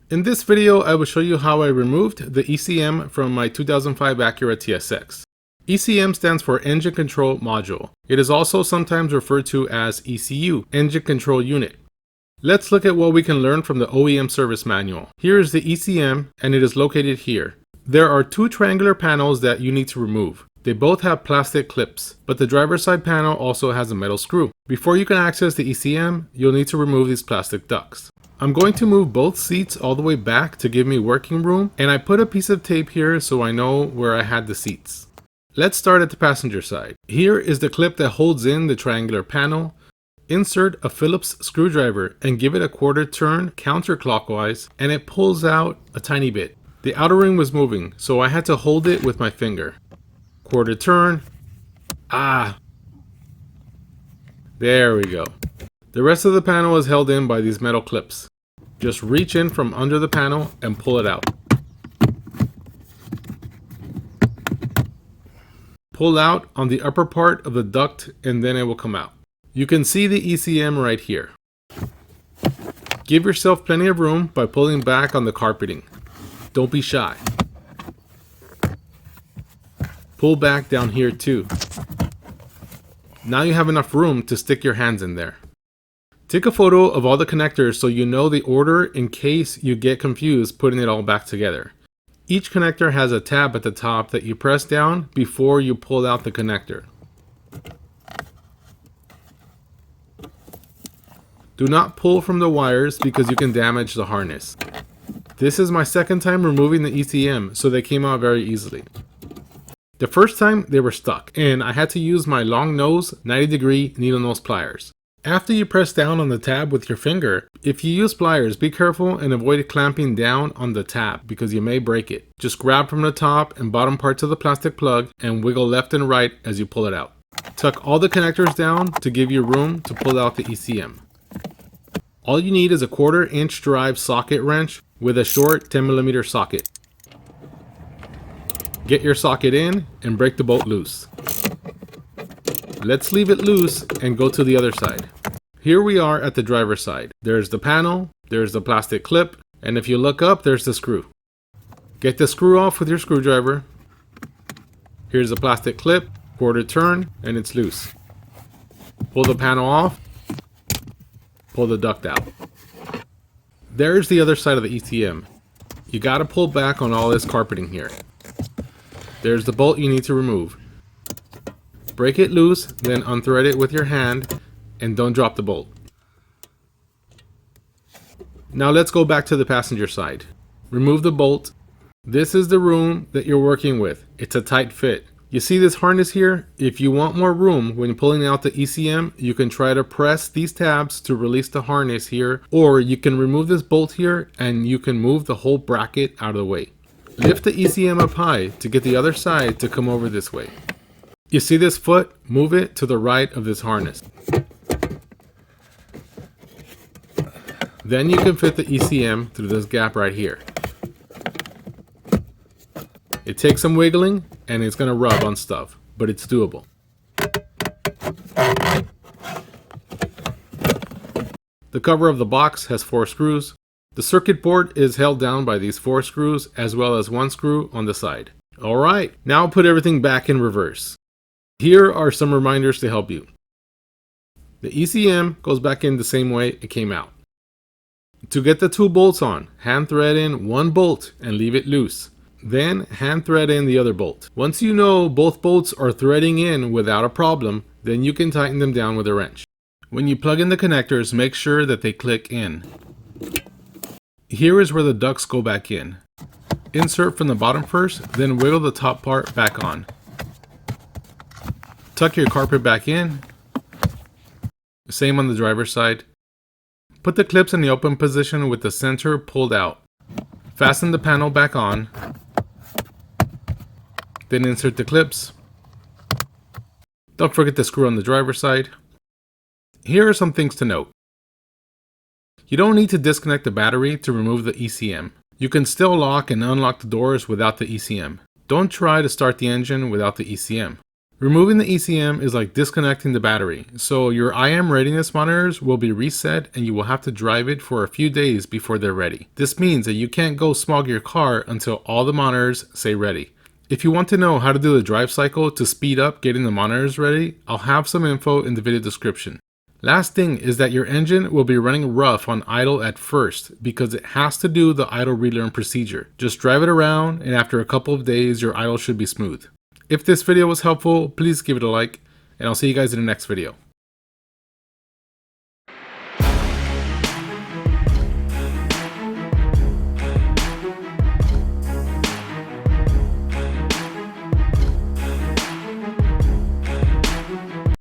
In this video, I will show you how I removed the ECM from my 2005 Acura TSX. ECM stands for Engine Control Module. It is also sometimes referred to as ECU, Engine Control Unit. Let's look at what we can learn from the OEM service manual. Here is the ECM and it is located here. There are two triangular panels that you need to remove. They both have plastic clips, but the driver's side panel also has a metal screw. Before you can access the ECM, you'll need to remove these plastic ducts. I'm going to move both seats all the way back to give me working room, and I put a piece of tape here so I know where I had the seats. Let's start at the passenger side. Here is the clip that holds in the triangular panel. Insert a Phillips screwdriver and give it a quarter turn counterclockwise, and it pulls out a tiny bit. The outer ring was moving, so I had to hold it with my finger. Quarter turn. There we go. The rest of the panel is held in by these metal clips. Just reach in from under the panel and pull it out. Pull out on the upper part of the duct and then it will come out. You can see the ECM right here. Give yourself plenty of room by pulling back on the carpeting. Don't be shy. Pull back down here too. Now you have enough room to stick your hands in there. Take a photo of all the connectors so you know the order in case you get confused putting it all back together. Each connector has a tab at the top that you press down before you pull out the connector. Do not pull from the wires because you can damage the harness. This is my second time removing the ECM, so they came out very easily. The first time they were stuck and I had to use my long nose 90-degree needle nose pliers. After you press down on the tab with your finger, if you use pliers, be careful and avoid clamping down on the tab because you may break it. Just grab from the top and bottom parts of the plastic plug and wiggle left and right as you pull it out. Tuck all the connectors down to give you room to pull out the ECM. All you need is a 1/4 inch drive socket wrench with a short 10mm socket. Get your socket in and break the bolt loose. Let's leave it loose and go to the other side. Here we are at the driver's side. There's the panel, there's the plastic clip, and if you look up, there's the screw. Get the screw off with your screwdriver. Here's the plastic clip, 1/4 turn, and it's loose. Pull the panel off, pull the duct out. There's the other side of the ECM. You gotta pull back on all this carpeting here. There's the bolt you need to remove. Break it loose, then unthread it with your hand, and don't drop the bolt. Now let's go back to the passenger side. Remove the bolt. This is the room that you're working with. It's a tight fit. You see this harness here? If you want more room when pulling out the ECM, you can try to press these tabs to release the harness here, or you can remove this bolt here and you can move the whole bracket out of the way. Lift the ECM up high to get the other side to come over this way. You see this foot? Move it to the right of this harness. Then you can fit the ECM through this gap right here. It takes some wiggling and it's going to rub on stuff, but it's doable. The cover of the box has 4 screws. The circuit board is held down by these 4 screws as well as 1 screw on the side. Alright, now put everything back in reverse. Here are some reminders to help you. The ECM goes back in the same way it came out. To get the 2 bolts on, hand thread in 1 bolt and leave it loose. Then hand thread in the other bolt. Once you know both bolts are threading in without a problem, then you can tighten them down with a wrench. When you plug in the connectors, make sure that they click in. Here is where the ducts go back in. Insert from the bottom first, then wiggle the top part back on. Tuck your carpet back in. Same on the driver's side. Put the clips in the open position with the center pulled out. Fasten the panel back on. Then insert the clips. Don't forget the screw on the driver's side. Here are some things to note. You don't need to disconnect the battery to remove the ECM. You can still lock and unlock the doors without the ECM. Don't try to start the engine without the ECM. Removing the ECM is like disconnecting the battery, so your IM readiness monitors will be reset and you will have to drive it for a few days before they're ready. This means that you can't go smog your car until all the monitors say ready. If you want to know how to do the drive cycle to speed up getting the monitors ready, I'll have some info in the video description. Last thing is that your engine will be running rough on idle at first because it has to do the idle relearn procedure. Just drive it around and after a couple of days your idle should be smooth. If this video was helpful, please give it a like, and I'll see you guys in the next video.